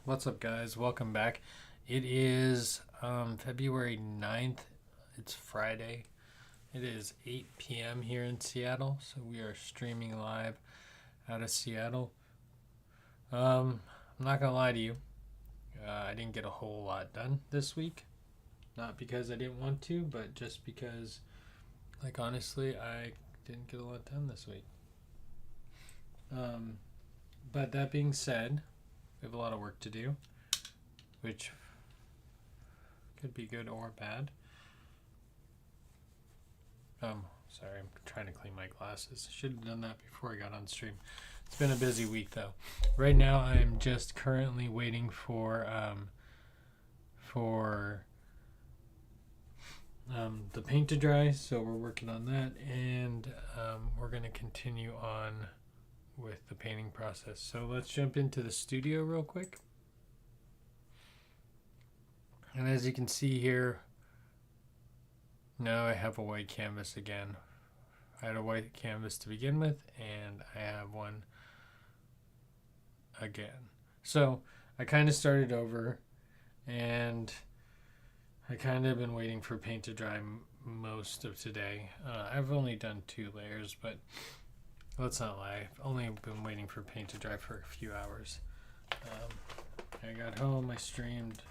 What's up, guys? Welcome back. It is February 9th. It's Friday. It is 8 p.m. here in Seattle, so we are streaming live out of Seattle. I'm not gonna lie to you. I didn't get a whole lot done this week. Not because I didn't want to, but just because, honestly, I didn't get a lot done this week. But that being said, we have a lot of work to do, which could be good or bad. Sorry, I'm trying to clean my glasses. Should have done that before I got on stream. It's been a busy week though. Right now, I'm just currently waiting for the paint to dry. So we're working on that, and we're gonna continue on with the painting process. So let's jump into the studio real quick. And as you can see here, now I have a white canvas again. I had a white canvas to begin with, and I have one again. So I kind of started over, and I kind of been waiting for paint to dry most of today. I've only done 2 layers, but let's not lie. I've only been waiting for paint to dry for a few hours. I got home, I streamed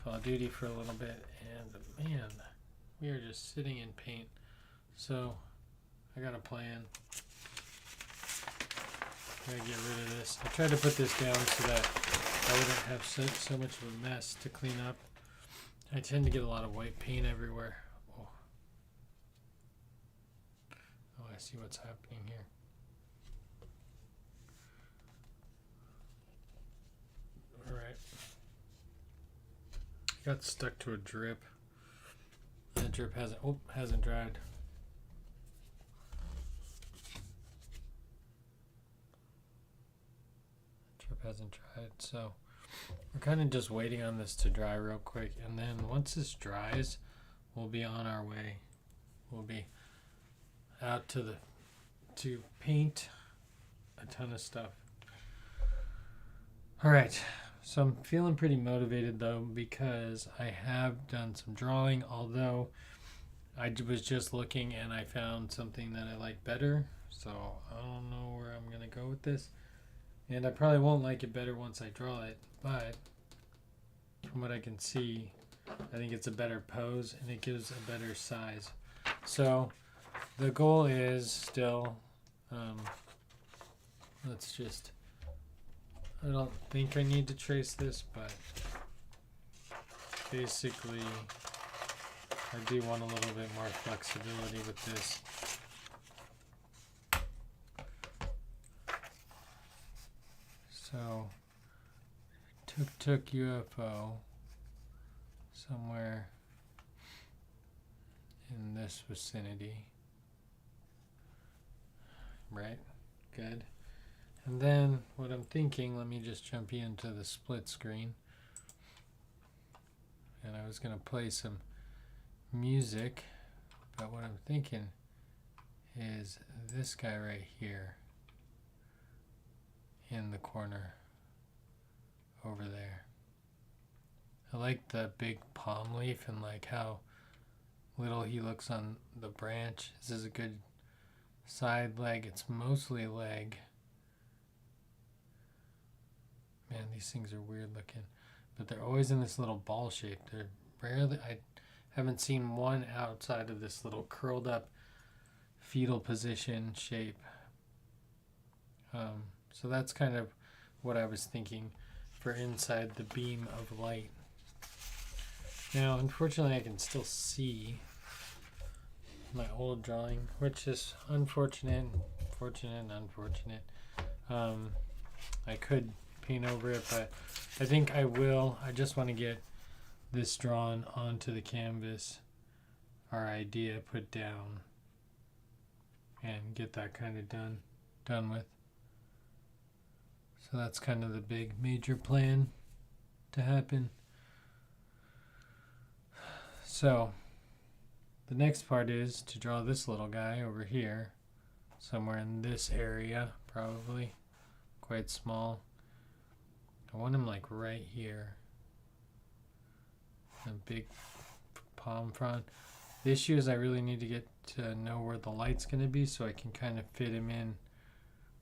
Call of Duty for a little bit, and man, we are just sitting in paint. So I got a plan. Gotta get rid of this. I tried to put this down so that I wouldn't have so much of a mess to clean up. I tend to get a lot of white paint everywhere. Oh, I see what's happening here. Alright. Got stuck to a drip. That drip hasn't dried. Drip hasn't dried, so we're kind of just waiting on this to dry real quick, and then once this dries, we'll be on our way. We'll be out to paint a ton of stuff. All right. So I'm feeling pretty motivated though, because I have done some drawing, although I was just looking and I found something that I like better. So I don't know where I'm going to go with this. And I probably won't like it better once I draw it, but from what I can see, I think it's a better pose and it gives a better size. So the goal is still, let's just, I don't think I need to trace this, but basically I do want a little bit more flexibility with this. So tuk UFO somewhere in this vicinity, right? Good. And then what I'm thinking, let me just jump into the split screen. And I was going to play some music, but what I'm thinking is this guy right here in the corner over there. I like the big palm leaf and like how little he looks on the branch. This is a good side leg. It's mostly leg. Man, these things are weird looking, but they're always in this little ball shape. They're rarely, I haven't seen one outside of this little curled up fetal position shape. So that's kind of what I was thinking for inside the beam of light. Now, unfortunately, I can still see my old drawing, which is unfortunate, unfortunate. I could paint over it, but I think I will. I just want to get this drawn onto the canvas, our idea put down, and get that kind of done with. So that's kind of the big major plan to happen. So the next part is to draw this little guy over here, somewhere in this area, probably quite small. I want him like right here. A big palm frond. The issue is I really need to get to know where the light's going to be so I can kind of fit him in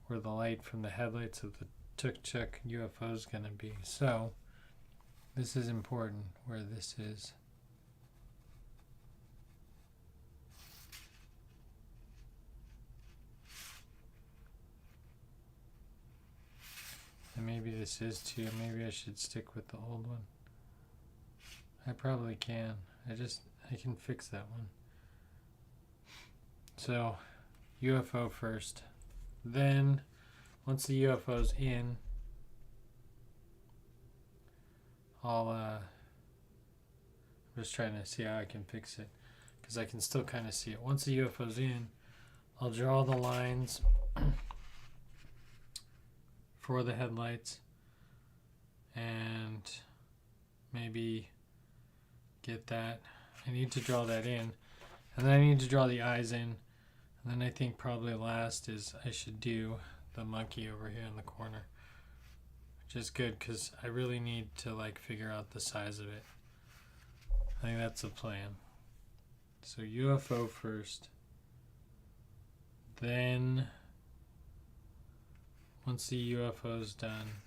where the light from the headlights of the tuk-tuk UFO is going to be. So this is important where this is. And maybe this is too. Maybe I should stick with the old one. I probably can. I can fix that one. So UFO first. Then once the UFO's in, I'm just trying to see how I can fix it because I can still kind of see it. Once the UFO's in, I'll draw the lines for the headlights and maybe get that. I need to draw that in, and then I need to draw the eyes in, and then I think probably last is I should do the monkey over here in the corner, which is good because I really need to like figure out the size of it. I think that's the plan. So UFO first, then once the UFO is done,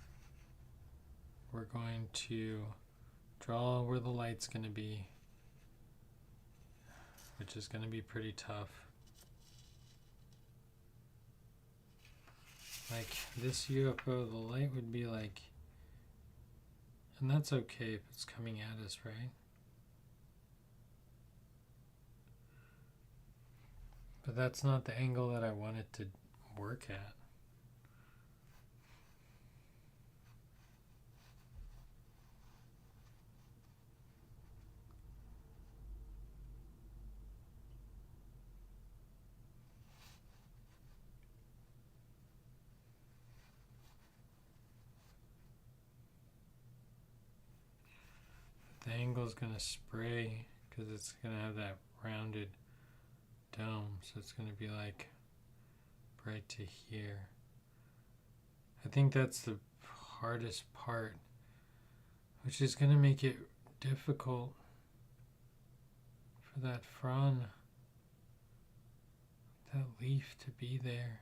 we're going to draw where the light's going to be, which is going to be pretty tough. Like this UFO, the light would be like, and that's okay if it's coming at us, right? But that's not the angle that I want it to work at. The angle is going to spray because it's going to have that rounded dome, so it's going to be like right to here. I think that's the hardest part, which is going to make it difficult for that frond, that leaf to be there.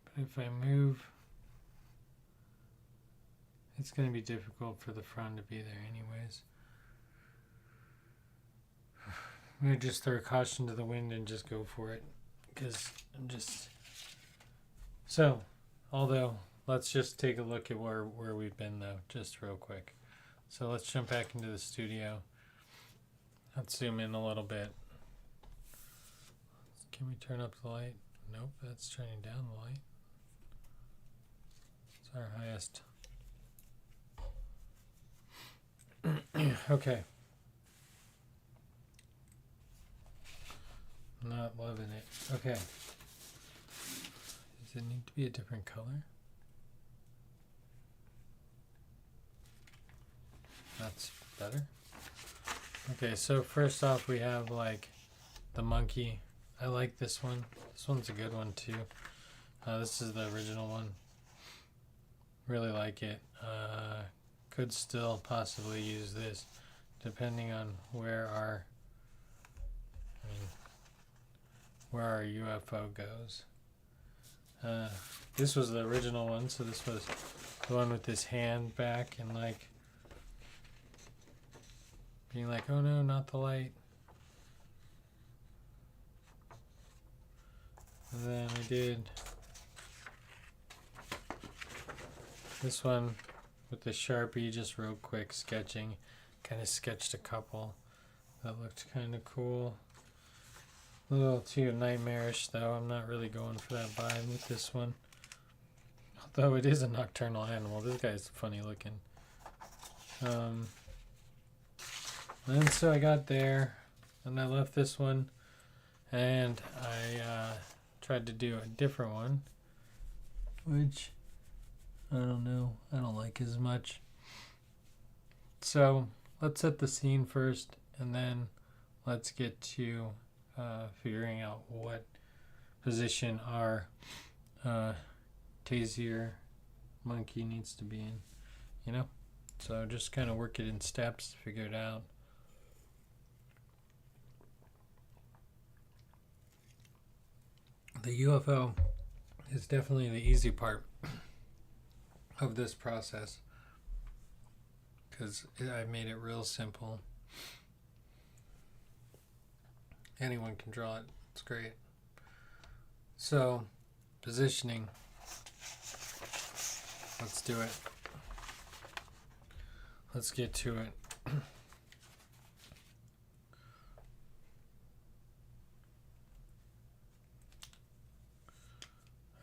But if I move, it's going to be difficult for the frond to be there anyways. I'm going to just throw caution to the wind and just go for it. Because I'm just... So, although, let's just take a look at where we've been though, just real quick. So let's jump back into the studio. Let's zoom in a little bit. Can we turn up the light? Nope, that's turning down the light. It's our highest. Okay. Not loving it. Okay. Does it need to be a different color? That's better. Okay, so first off we have like the monkey. I like this one. This one's a good one too. This is the original one. Really like it. Could still possibly use this depending on where our UFO goes. This was the original one, so this was the one with his hand back and like being like, oh no, not the light. And then I did this one with the Sharpie, just real quick sketching. Kind of sketched a couple that looked kind of cool. A little too nightmarish though. I'm not really going for that vibe with this one. Although it is a nocturnal animal. This guy's funny looking. And so I got there and I left this one and I tried to do a different one, which I don't know, I don't like as much. So let's set the scene first and then let's get to figuring out what position our Tasier monkey needs to be in, you know? So just kind of work it in steps to figure it out. The UFO is definitely the easy part of this process because I made it real simple. Anyone can draw it. It's great. So, positioning. Let's do it. Let's get to it.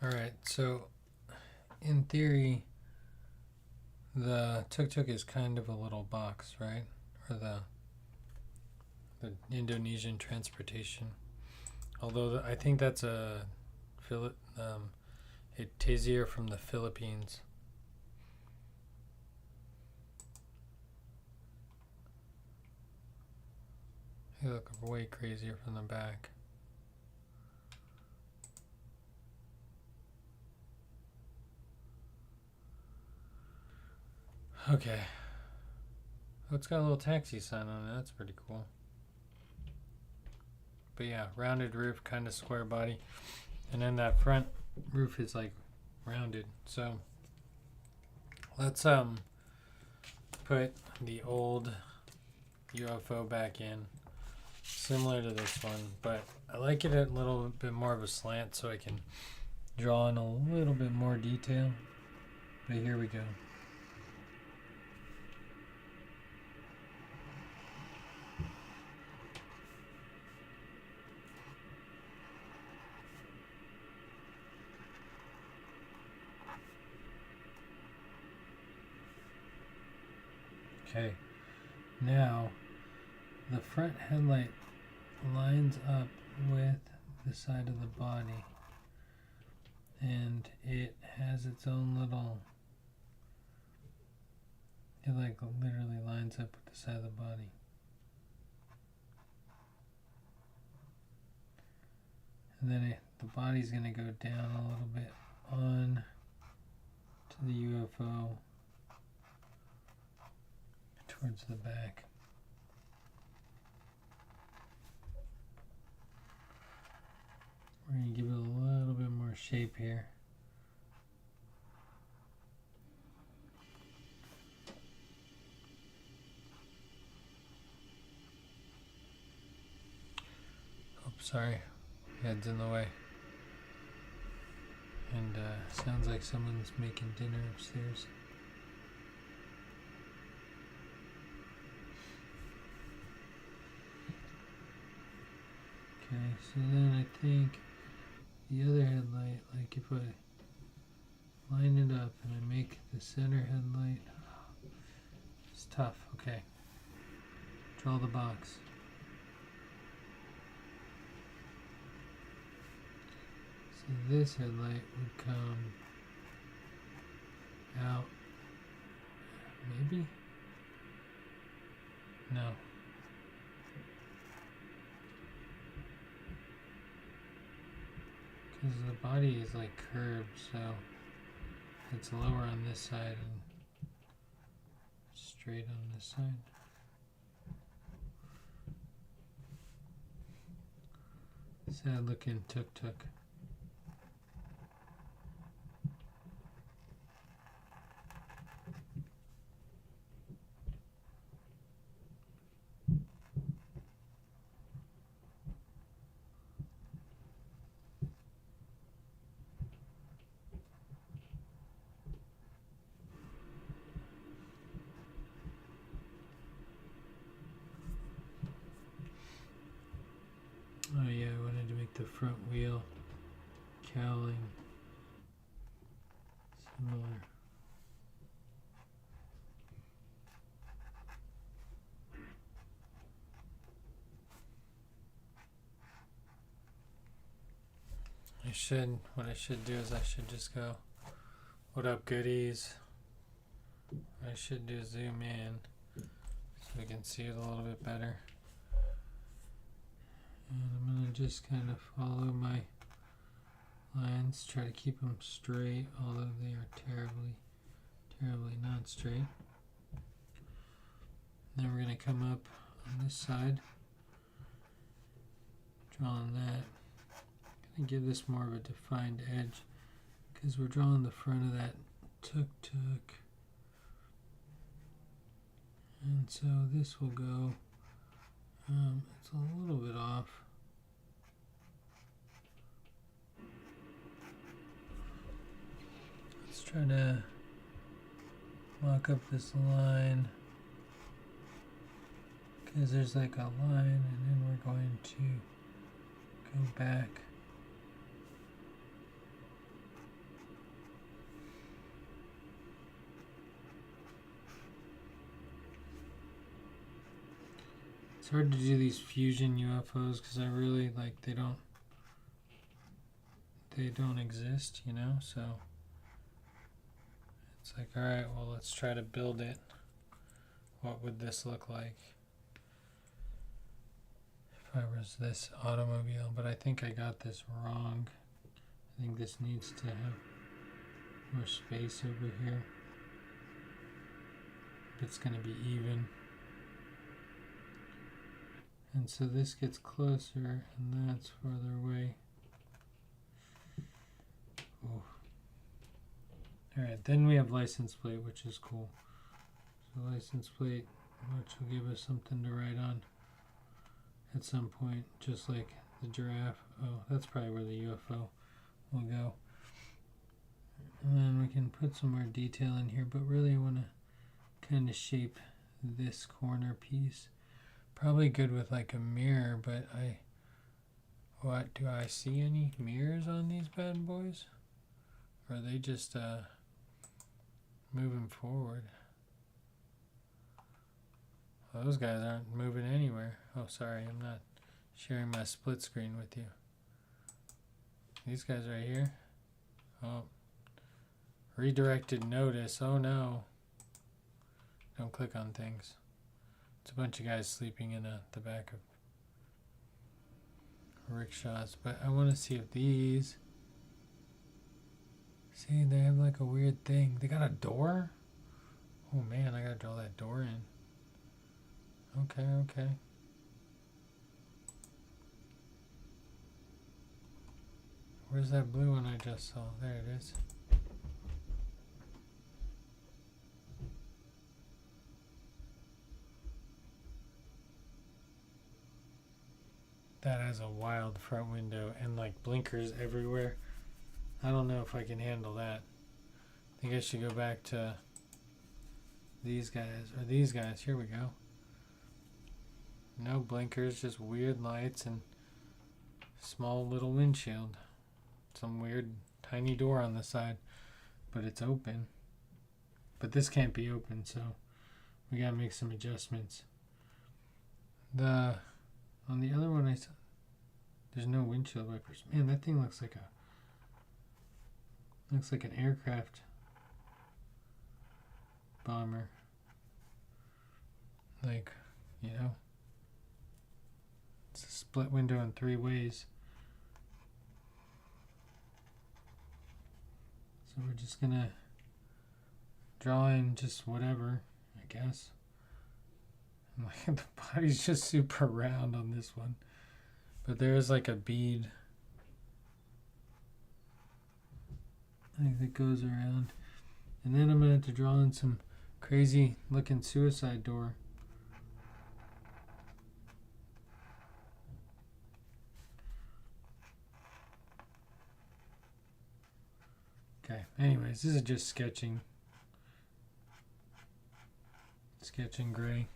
Alright, so in theory, the tuk-tuk is kind of a little box, right? Or the Indonesian transportation. Although I think that's a Tasier from the Philippines. They look way crazier from the back. Okay. Oh, it's got a little taxi sign on it. That's pretty cool. But yeah, rounded roof, kind of square body. And then that front roof is like rounded. So let's put the old UFO back in. Similar to this one, but I like it at a little bit more of a slant so I can draw in a little bit more detail. But here we go. Okay, now the front headlight lines up with the side of the body, and it has its own little, it like literally lines up with the side of the body. And then the body's going to go down a little bit on to the UFO towards the back. We're going to give it a little bit more shape here. Oops, sorry. Head's in the way. And sounds like someone's making dinner upstairs. Okay, so then I think the other headlight, like if I line it up and I make the center headlight, it's tough. Okay, draw the box. So this headlight would come out, maybe? No. Because the body is like curved, so it's lower on this side and straight on this side. Sad looking tuk-tuk. Oh yeah, I wanted to make the front wheel cowling similar. What I should do is I should just go, what up goodies? I should do zoom in so we can see it a little bit better. And I'm going to just kind of follow my lines. Try to keep them straight, although they are terribly not straight. Then we're going to come up on this side, drawing that. Going to give this more of a defined edge because we're drawing the front of that tuk-tuk. And so this will go, it's a little bit off. Let's try to mock up this line, because there's like a line, and then we're going to go back. It's hard to do these fusion UFOs because I really like they don't exist, you know, so it's like, all right, well, let's try to build it. What would this look like if I was this automobile? But I think I got this wrong. I think this needs to have more space over here. It's going to be even. And so this gets closer, and that's farther away. Ooh. Alright, then we have license plate, which is cool. So license plate, which will give us something to write on at some point, just like the giraffe. Oh, that's probably where the UFO will go. And then we can put some more detail in here, but really I want to kind of shape this corner piece. Probably good with like a mirror, but what, do I see any mirrors on these bad boys? Or are they just moving forward? Well, those guys aren't moving anywhere. Oh, sorry, I'm not sharing my split screen with you. These guys right here. Oh, redirected notice. Oh no. Don't click on things. It's a bunch of guys sleeping in the back of rickshaws. But I want to see if these... See, they have like a weird thing. They got a door? Oh man, I gotta draw that door in. Okay. Where's that blue one I just saw? There it is. That has a wild front window and like blinkers everywhere. I don't know if I can handle that. I think I should go back to these guys, or these guys. Here we go. No blinkers, just weird lights and small little windshield. Some weird tiny door on the side, but it's open. But this can't be open, so we gotta make some adjustments. On the other one, there's no windshield wipers. Man, that thing looks like an aircraft bomber. Like, you know, it's a split window in 3 ways. So we're just gonna draw in just whatever, I guess. And the body's just super round on this one. But there is like a bead, I think, that goes around. And then I'm going to have to draw in some crazy looking suicide door. Okay, anyways, this is just sketching gray.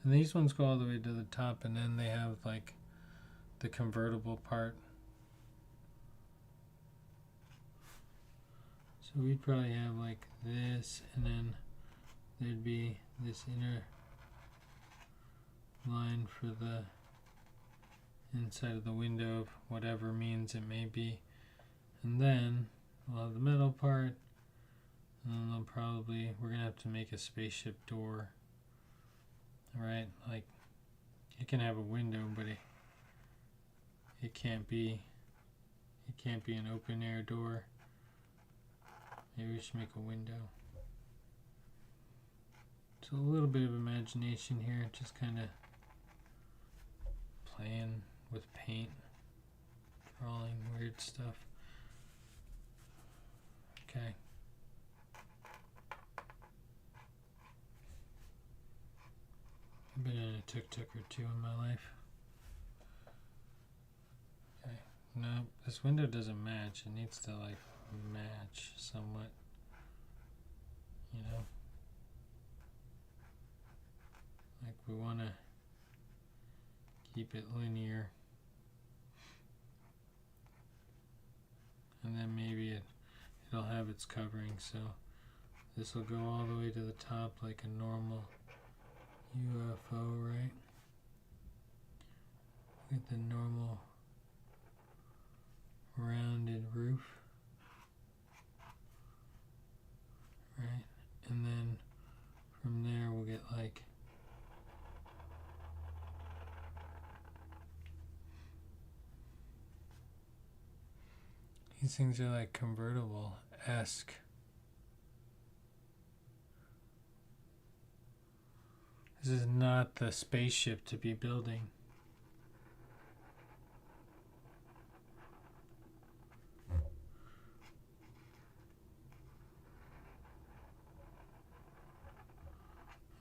And these ones go all the way to the top, and then they have like the convertible part. So we'd probably have like this, and then there'd be this inner line for the inside of the window of whatever means it may be. And then we'll have the metal part, and then we're gonna have to make a spaceship door right? Like, you can have a window, but it can't be an open air door. Maybe we should make a window. So a little bit of imagination here, just kind of playing with paint, drawing weird stuff. Okay. I've been in a tuk-tuk or two in my life. Okay. No, this window doesn't match. It needs to like match somewhat. You know? Like we want to keep it linear. And then maybe it'll have its covering, so this will go all the way to the top like a normal UFO, right? With the normal rounded roof, right? And then from there we'll get like these things are like convertible-esque. This is not the spaceship to be building.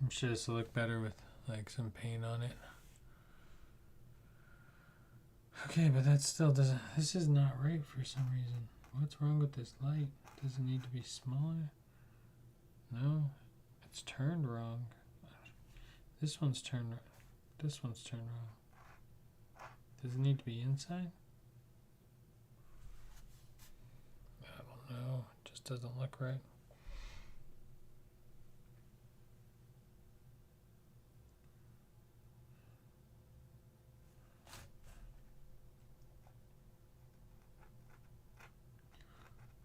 I'm sure this will look better with like some paint on it. Okay, but that still doesn't, this is not right for some reason. What's wrong with this light? Does it need to be smaller? No, it's turned wrong. This one's turned wrong. Does it need to be inside? I don't know. It just doesn't look right.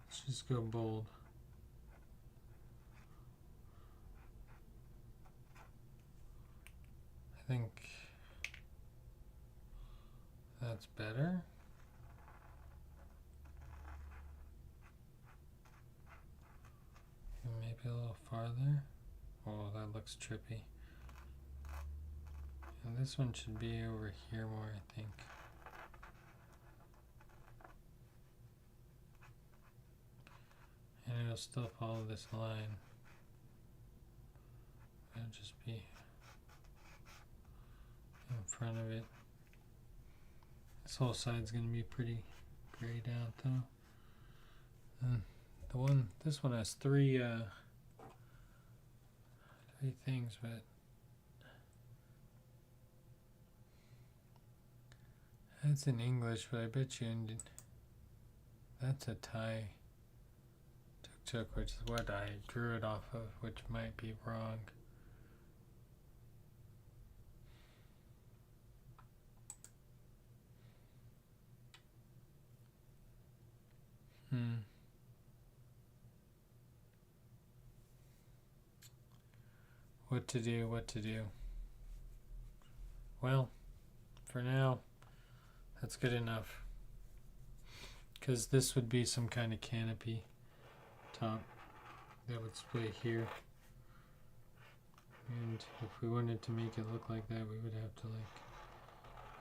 Let's just go bold. I think that's better. Maybe a little farther. Oh, that looks trippy. And this one should be over here more, I think. And it'll still follow this line. It'll just be in front of it. This whole side's gonna be pretty grayed out though. And this one has three things, but that's in English, but I bet you that's a Thai tuk-tuk, which is what I drew it off of, which might be wrong. What to do? Well, for now, that's good enough. Because this would be some kind of canopy top that would split here. And if we wanted to make it look like that, we would have to like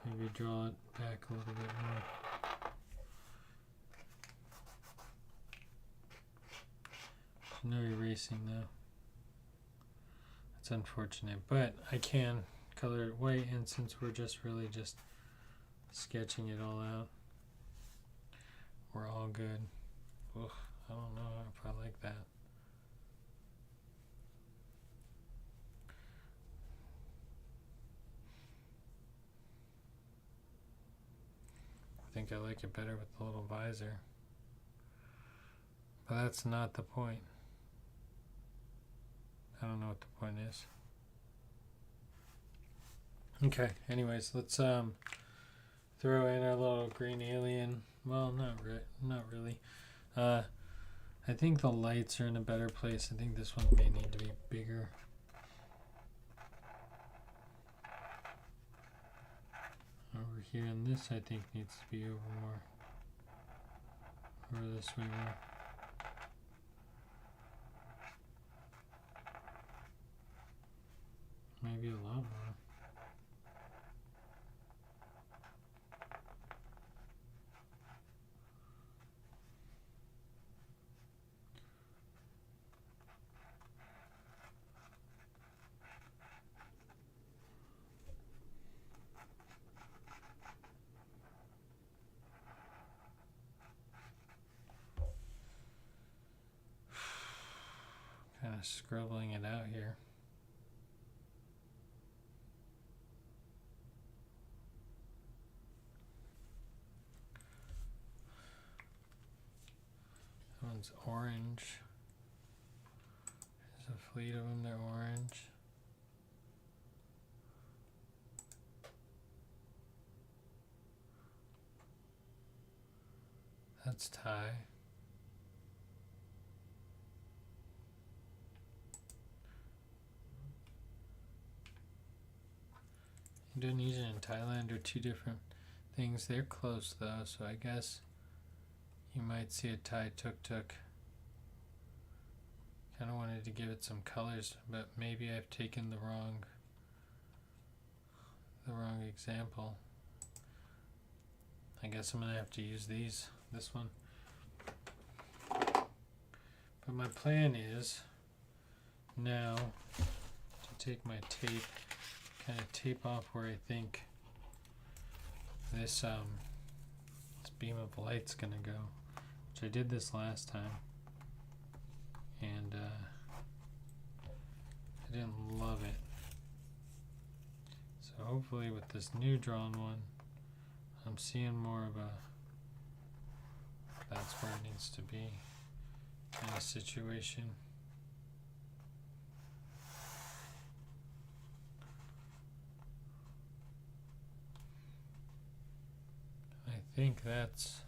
maybe draw it back a little bit more. There's no erasing though. It's unfortunate, but I can color it white, and since we're just really just sketching it all out, we're all good. Ugh, I don't know if I like that. I think I like it better with the little visor. But that's not the point. I don't know what the point is. Okay, anyways, let's throw in our little green alien. Well, not really. I think the lights are in a better place. I think this one may need to be bigger. here, and this I think needs to be over more. Over this way more. Maybe a lot more. Kind of scribbling it out here. That one's orange. There's a fleet of them, they're orange. That's Thai. Indonesia and Thailand are two different things. They're close though, so I guess you might see a Thai tuk-tuk. Kind of wanted to give it some colors, but maybe I've taken the wrong example. I guess I'm gonna have to use this one. But my plan is now to take my tape, kind of tape off where I think this beam of light's gonna go, which I did this last time, and I didn't love it. So hopefully with this new drawn one, I'm seeing more of a that's where it needs to be kind of situation. I think that's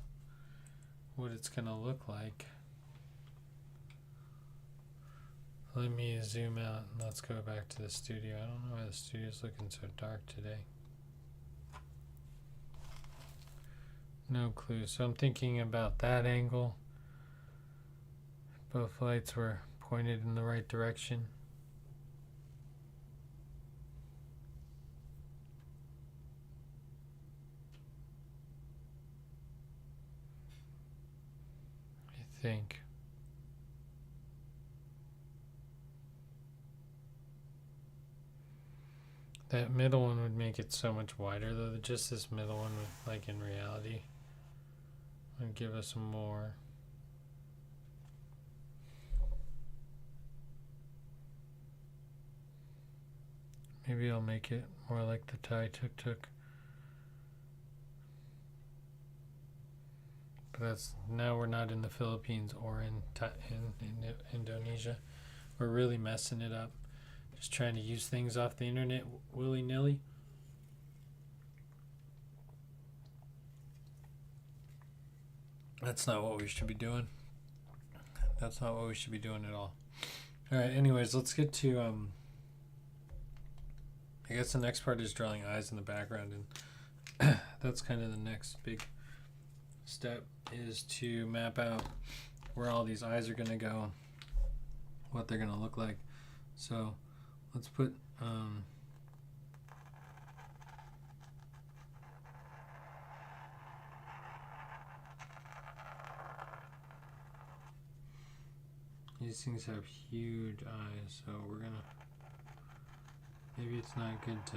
what it's gonna look like. Let me zoom out and let's go back to the studio. I don't know why the studio's looking so dark today. No clue. So I'm thinking about that angle. Both lights were pointed in the right direction. I think. That middle one would make it so much wider though. Just this middle one would, like in reality, would give us more. Maybe I'll make it more like the Thai tuk-tuk. But that's, now we're not in the Philippines or in Indonesia. We're really messing it up. Just trying to use things off the internet willy-nilly. That's not what we should be doing. That's not what we should be doing at all. Alright, anyways, let's get to I guess the next part is drawing eyes in the background, and that's kind of the next big step, is to map out where all these eyes are going to go, what they're going to look like. So let's put these things have huge eyes, so we're gonna, maybe it's not good to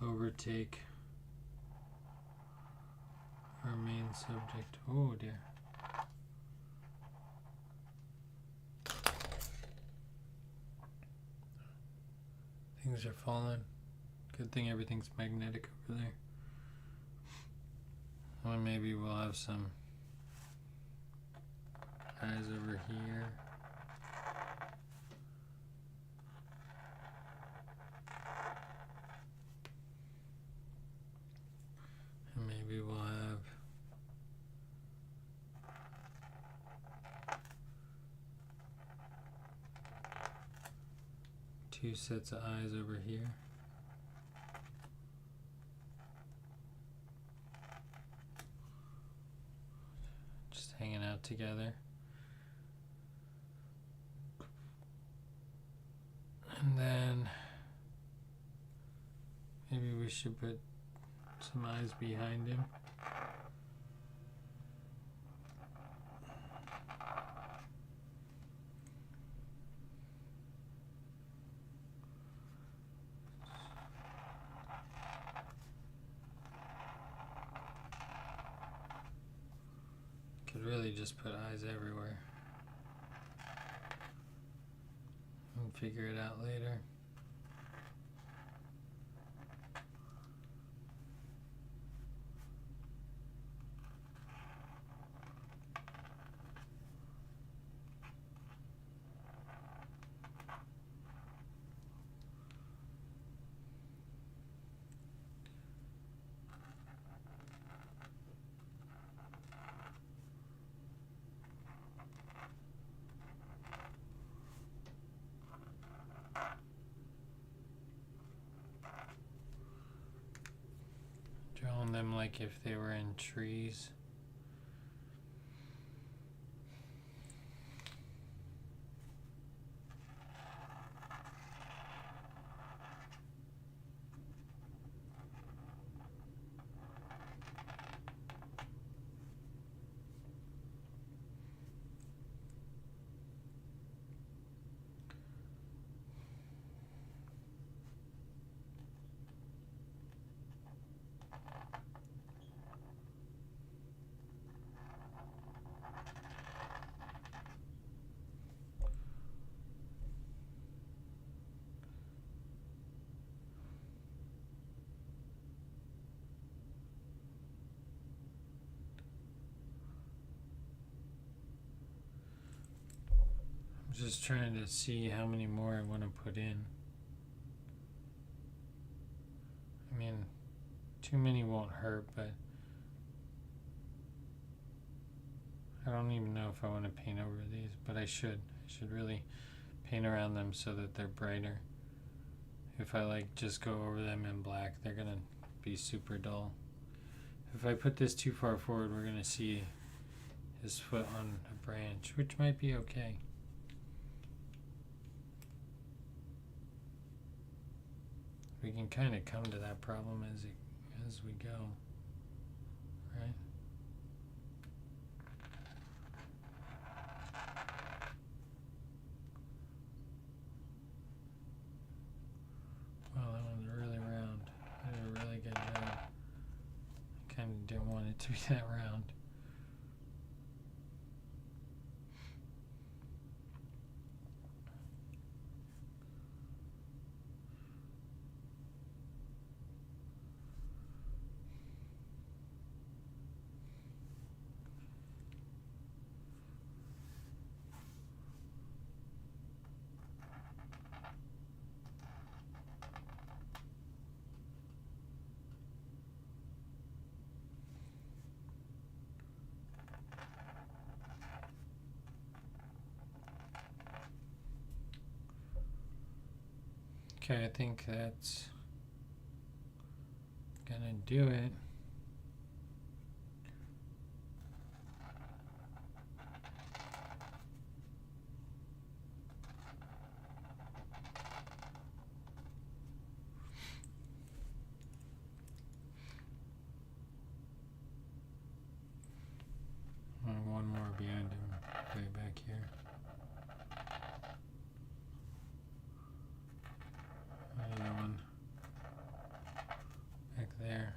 overtake our main subject. Oh dear. Things are falling. Good thing everything's magnetic over there. Well, maybe we'll have some eyes over here. And maybe we'll have two sets of eyes over here. together. And then maybe we should put some eyes behind him. Could really just put eyes everywhere and figure it out later. Drawing them like if they were in trees. I'm just trying to see how many more I want to put in. I mean, too many won't hurt, but I don't even know if I want to paint over these, but I should. I should really paint around them so that they're brighter. If I like just go over them in black, they're gonna be super dull. If I put this too far forward, we're gonna see his foot on a branch, which might be okay. We can kind of come to that problem as we go, right? Wow, that one's really round. I did a really good job. I kind of didn't want it to be that round. Okay, I think that's gonna do it. One more behind him, way back here. Another one back there.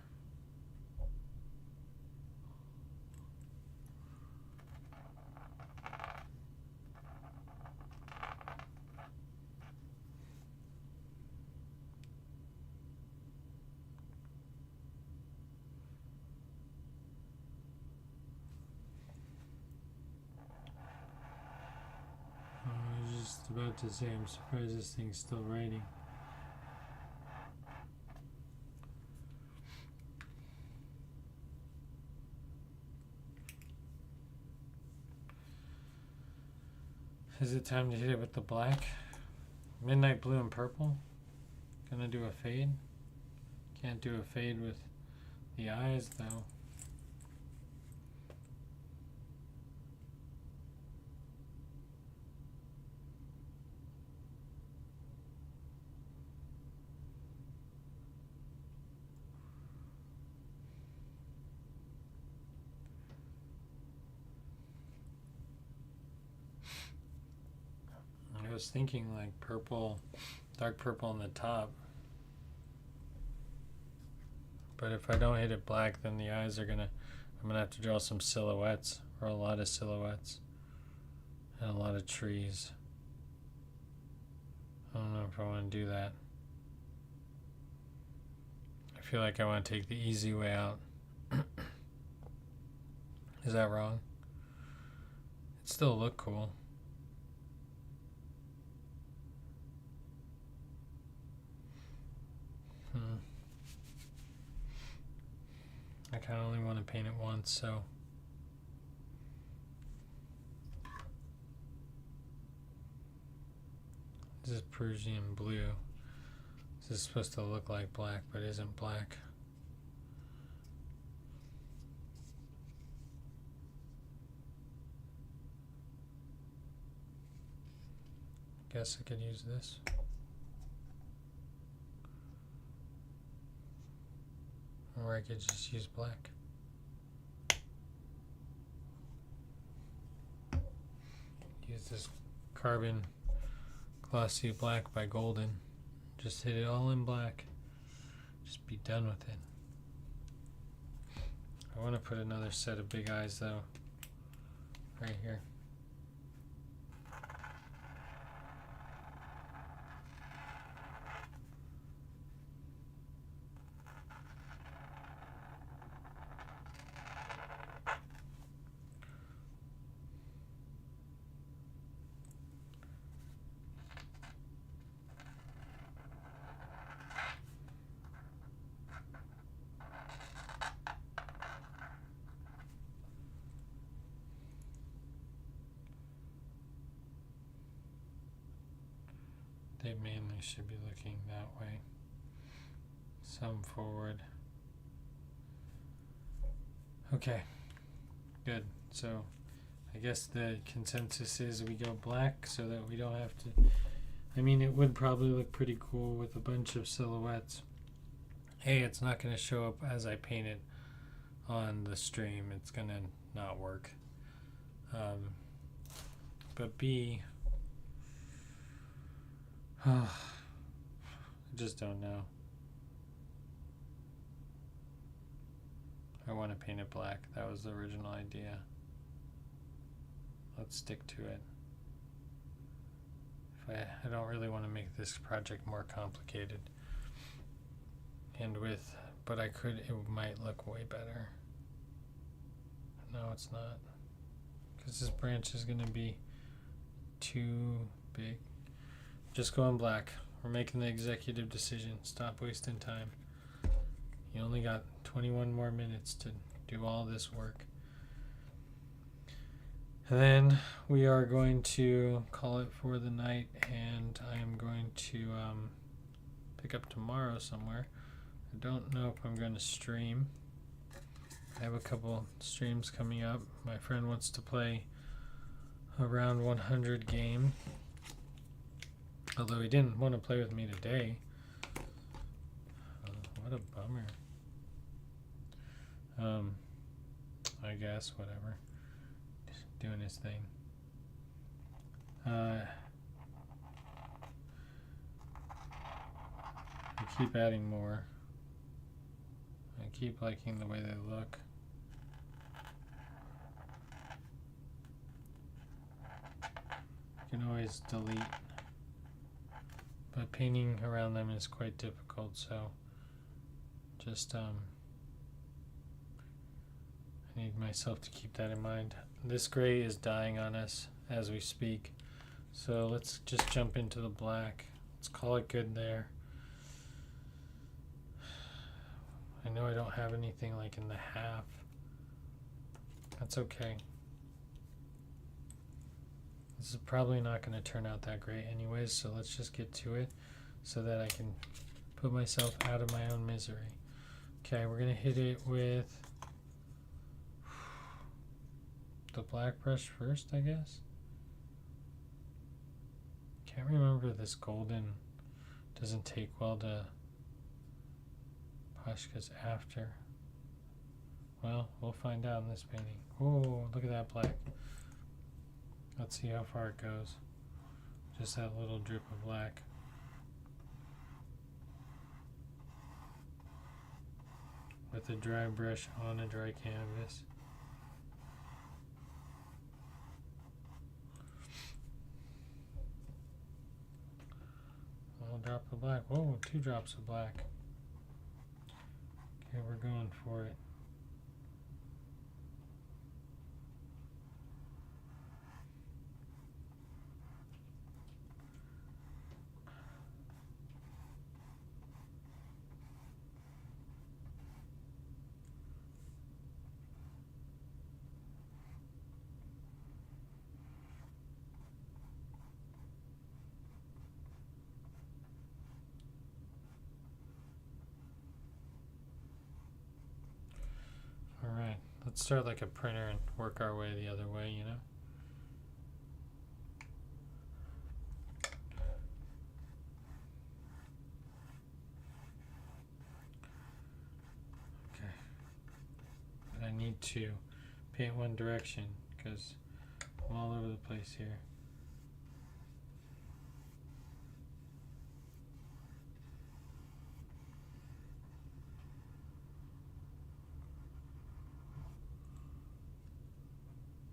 I was just about to say, I'm surprised this thing's still writing. Is it time to hit it with the black? Midnight blue and purple. Gonna do a fade. Can't do a fade with the eyes though. was thinking like purple, dark purple on the top. But if I don't hit it black, then the eyes are I'm gonna have to draw some silhouettes, or a lot of silhouettes, and a lot of trees. I don't know if I want to do that. I feel like I want to take the easy way out. Is that wrong? It still look cool. I kind of only want to paint it once, so. This is Peruvian blue. This is supposed to look like black, but isn't black. Guess I could use this. Or I could just use black. Use this carbon glossy black by Golden. Just hit it all in black. Just be done with it. I want to put another set of big eyes though. Right here. They mainly should be looking that way. Some forward. Okay, good. So I guess the consensus is we go black so that we don't have to. I mean, it would probably look pretty cool with a bunch of silhouettes. A, it's not going to show up as I paint it on the stream. It's going to not work. But B, I just don't know. I want to paint it black. That was the original idea. Let's stick to it. I don't really want to make this project more complicated. But I could, it might look way better. No, it's not. Because this branch is going to be too big. Just go in black. We're making the executive decision. Stop wasting time. You only got 21 more minutes to do all this work. And then we are going to call it for the night, and I am going to pick up tomorrow somewhere. I don't know if I'm going to stream. I have a couple streams coming up. My friend wants to play a round 100 game. Although he didn't want to play with me today. What a bummer. I guess, whatever. Just doing his thing. I keep adding more. I keep liking the way they look. You can always delete. But painting around them is quite difficult, so just I need myself to keep that in mind. This gray is dying on us as we speak, so let's just jump into the black. Let's call it good there. I know I don't have anything like in the half. That's okay. This is probably not going to turn out that great anyways, so let's just get to it so that I can put myself out of my own misery. Okay, we're going to hit it with the black brush first, I guess. Can't remember this golden doesn't take well to Pashka's after. Well, we'll find out in this painting. Oh, look at that black. Let's see how far it goes. Just that little drip of black. With a dry brush on a dry canvas. A drop of black. Whoa, 2 drops of black. Okay, we're going for it. Alright, let's start like a printer and work our way the other way, you know? Okay. But I need to paint one direction because I'm all over the place here.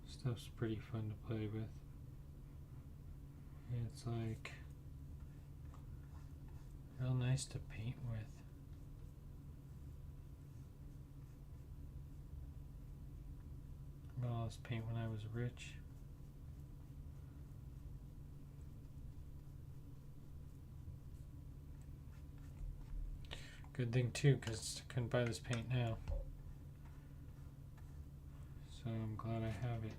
Stuff's pretty fun to play with. It's like real nice to paint with. Well, I was paint when I was rich. Good thing too, because I couldn't buy this paint now. So I'm glad I have it.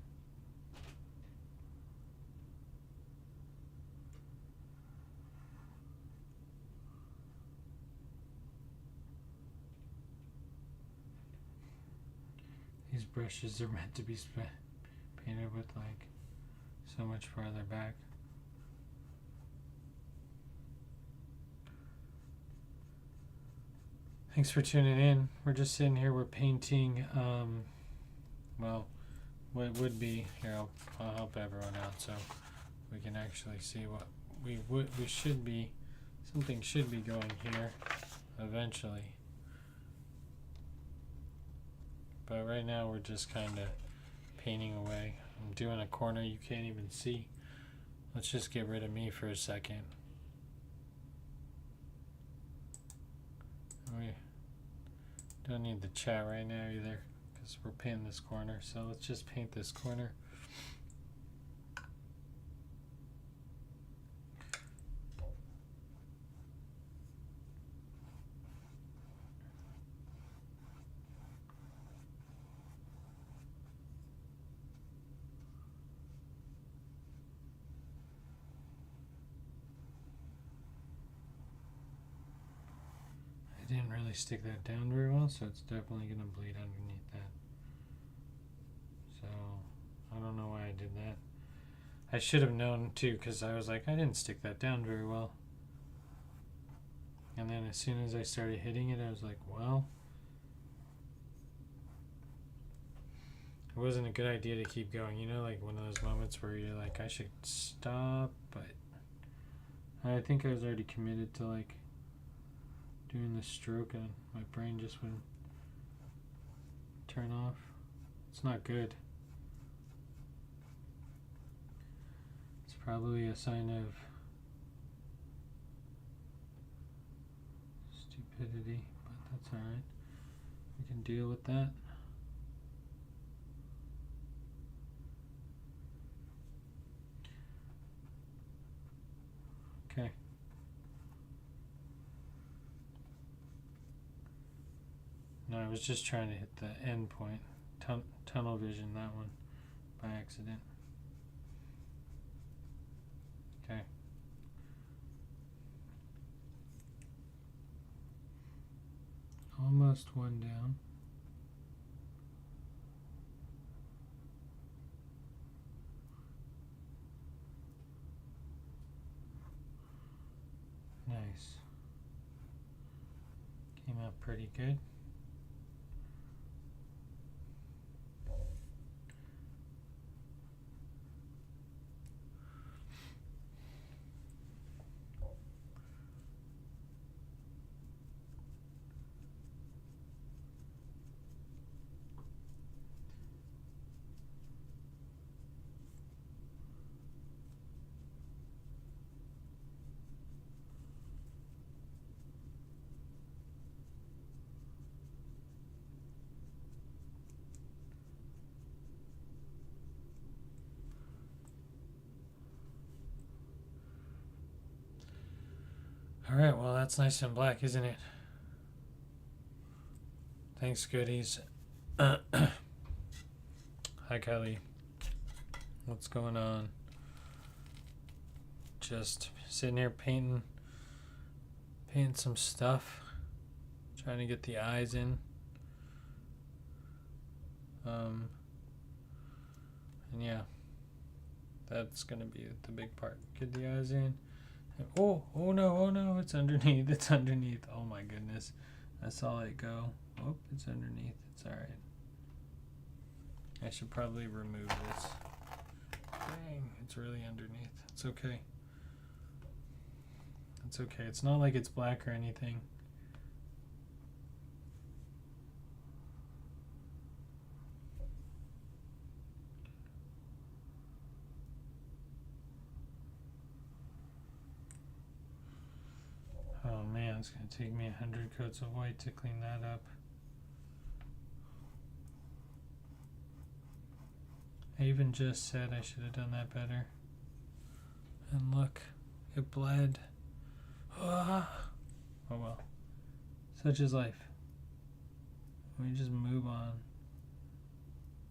These brushes are meant to be painted with like so much farther back. Thanks for tuning in. We're just sitting here, we're painting, well, what would be, here I'll help everyone out so we can actually see what we should be, something should be going here eventually. But right now we're just kind of painting away. I'm doing a corner you can't even see. Let's just get rid of me for a second. We don't need the chat right now either because we're painting this corner. So let's just paint this corner. I didn't really stick that down very well, so it's definitely going to bleed underneath that. So, I don't know why I did that. I should have known too, because I was like, I didn't stick that down very well. And then as soon as I started hitting it, I was like, well, it wasn't a good idea to keep going. You know, like one of those moments where you're like, I should stop, but I think I was already committed to like doing the stroke and my brain just wouldn't turn off. It's not good. It's probably a sign of stupidity, but that's alright. We can deal with that. Okay. No, I was just trying to hit the end point. Tunnel vision, that one, by accident. Okay. Almost one down. Nice. Came out pretty good. All right, well, that's nice and black, isn't it? Thanks, goodies. Hi, Kelly. What's going on? Just sitting here painting some stuff. Trying to get the eyes in. And yeah, that's gonna be the big part. Get the eyes in. Oh no, it's underneath. It's underneath. Oh my goodness. I saw it go. Oh, it's underneath. It's alright. I should probably remove this. Dang, it's really underneath. It's okay. It's okay. It's not like it's black or anything. Oh man, it's going to take me 100 coats of white to clean that up. I even just said I should have done that better. And look, it bled. Ah. Oh well. Such is life. Let me just move on.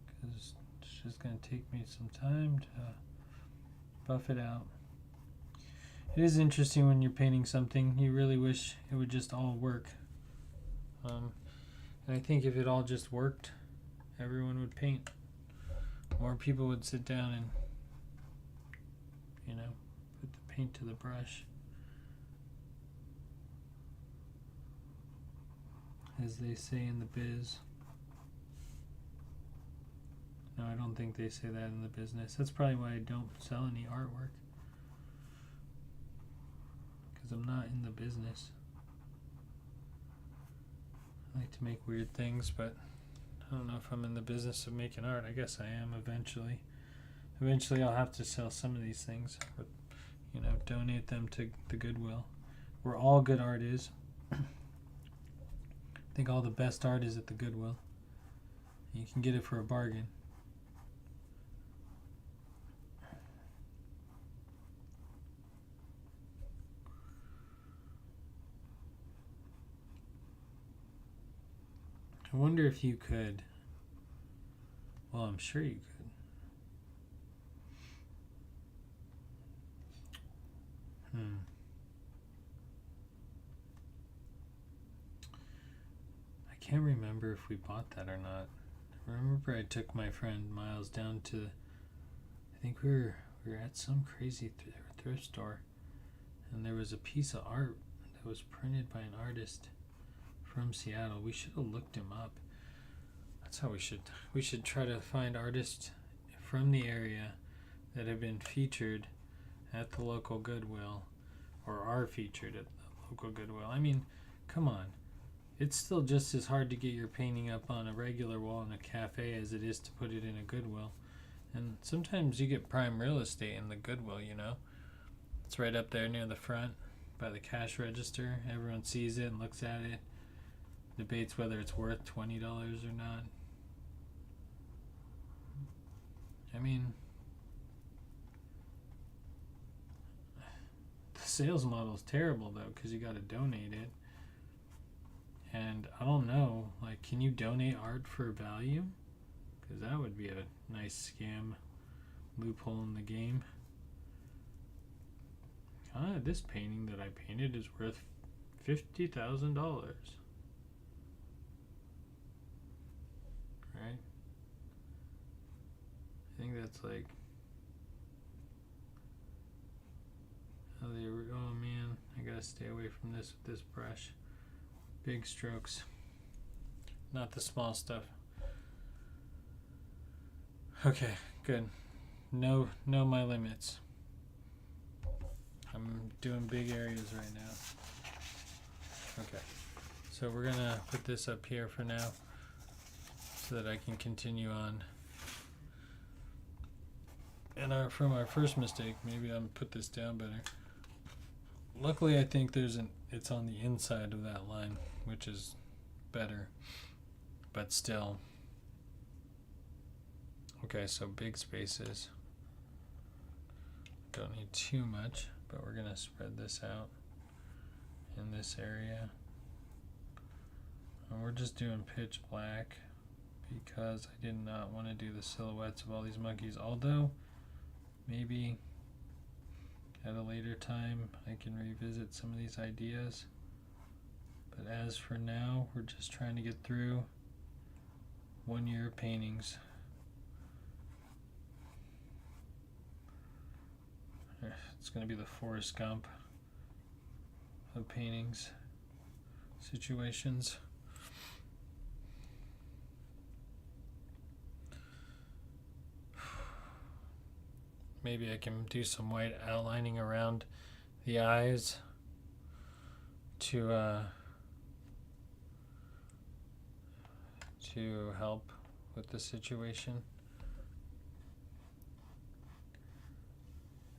Because it's just going to take me some time to buff it out. It is interesting when you're painting something, you really wish it would just all work. And I think if it all just worked, everyone would paint. More people would sit down and, put the paint to the brush. As they say in the biz. No, I don't think they say that in the business. That's probably why I don't sell any artwork. Because I'm not in the business. I like to make weird things, but I don't know if I'm in the business of making art. I guess I am eventually. Eventually I'll have to sell some of these things. Or, donate them to the Goodwill. Where all good art is. I think all the best art is at the Goodwill. You can get it for a bargain. I wonder if you could. Well, I'm sure you could. I can't remember if we bought that or not. I remember I took my friend Miles down to. I think we were at some crazy thrift store, and there was a piece of art that was printed by an artist from Seattle. We should have looked him up. That's how we should try to find artists from the area that have been featured at the local Goodwill or are featured at the local Goodwill. I mean, come on. It's still just as hard to get your painting up on a regular wall in a cafe as it is to put it in a Goodwill. And sometimes you get prime real estate in the Goodwill, It's right up there near the front by the cash register. Everyone sees it and looks at it. Debates whether it's worth $20 or not. I mean, the sales model is terrible though, because you got to donate it. And I don't know, can you donate art for value? Because that would be a nice scam loophole in the game. This painting that I painted is worth $50,000. Right? I think that's oh man, I gotta stay away from this with this brush. Big strokes, not the small stuff. Okay, good. Know my limits. I'm doing big areas right now. Okay, so we're gonna put this up here for now so that I can continue on. And from our first mistake, maybe I'll put this down better. Luckily, I think it's on the inside of that line, which is better, but still. Okay, so big spaces. Don't need too much, but we're gonna spread this out. in this area. And we're just doing pitch black because I did not want to do the silhouettes of all these monkeys, although maybe at a later time I can revisit some of these ideas. But as for now, we're just trying to get through 1 year of paintings. It's going to be the Forrest Gump of paintings situations. Maybe I can do some white outlining around the eyes to help with the situation.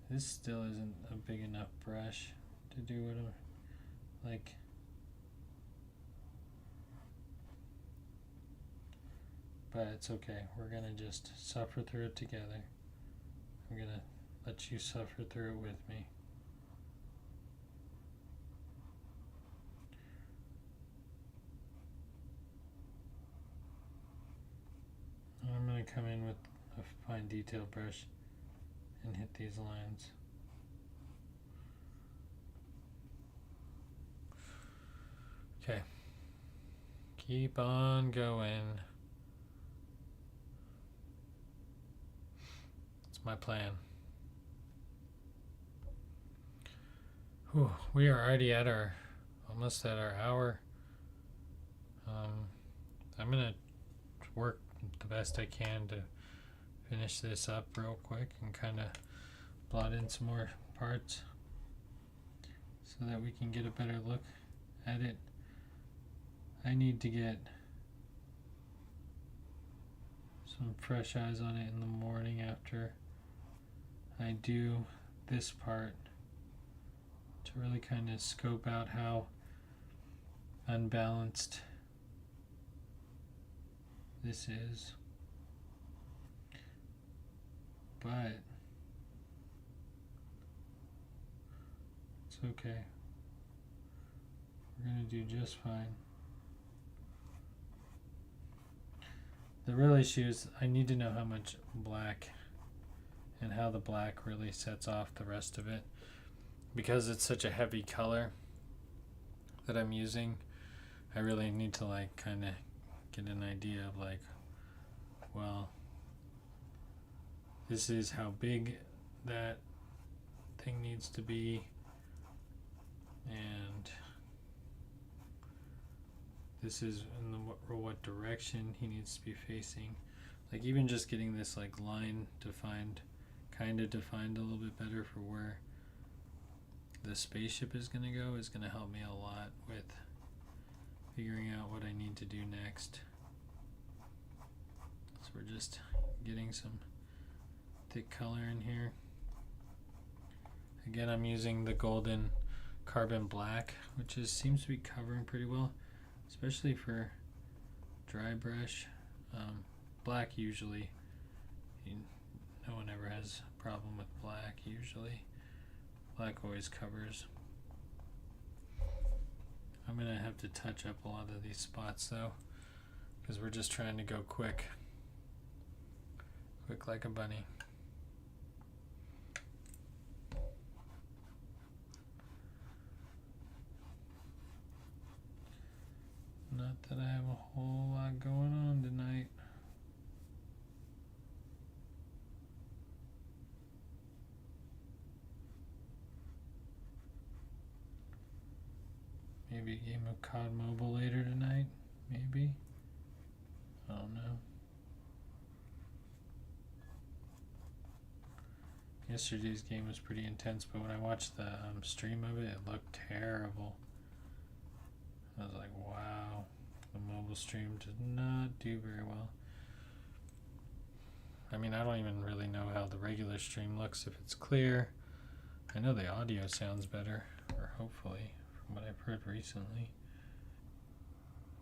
This still isn't a big enough brush to do what I'm like. But it's okay. We're gonna just suffer through it together. I'm gonna let you suffer through it with me. I'm going to come in with a fine detail brush and hit these lines. Okay. Keep on going. That's my plan. Whew, we are already at almost at our hour. I'm going to work the best I can to finish this up real quick and kind of blot in some more parts so that we can get a better look at it. I need to get some fresh eyes on it in the morning after I do this part to really kind of scope out how unbalanced this is. But it's okay. We're going to do just fine. The real issue is I need to know how much black and how the black really sets off the rest of it. Because it's such a heavy color that I'm using, I really need to like kind of get an idea of like, well, this is how big that thing needs to be, and this is in what direction he needs to be facing. Like even just getting this like line defined, kind of defined a little bit better for where the spaceship is going to go is going to help me a lot with figuring out what I need to do next. So we're just getting some thick color in here. Again, I'm using the golden carbon black, which seems to be covering pretty well, especially for dry brush. Black usually, no one ever has a problem with black usually. Black always covers. I'm going to have to touch up a lot of these spots though, because we're just trying to go quick. Quick like a bunny. Not that I have a whole lot going on tonight. Maybe a game of COD Mobile later tonight. Maybe. I don't know. Yesterday's game was pretty intense, but when I watched the stream of it, it looked terrible. I was like, wow, the mobile stream did not do very well. I mean, I don't even really know how the regular stream looks, if it's clear. I know the audio sounds better, or hopefully, from what I've heard recently.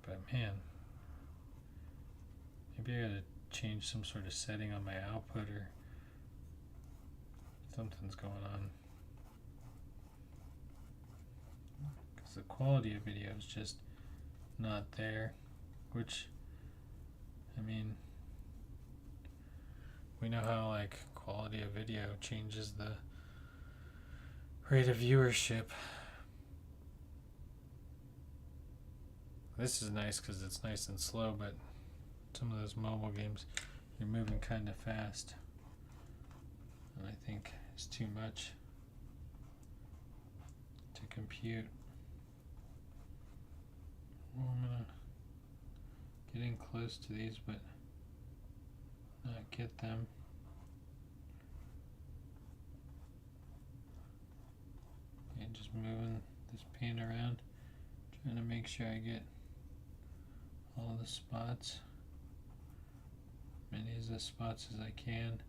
But man, maybe I gotta change some sort of setting on my output, or something's going on. because the quality of video is just not there, which, I mean, we know how like quality of video changes the rate of viewership. This is nice because it's nice and slow, but some of those mobile games, you're moving kind of fast, and I think it's too much to compute. Well, I'm gonna get in close to these, but not get them. And just moving this paint around, trying to make sure I get all the spots, many of the spots as I can.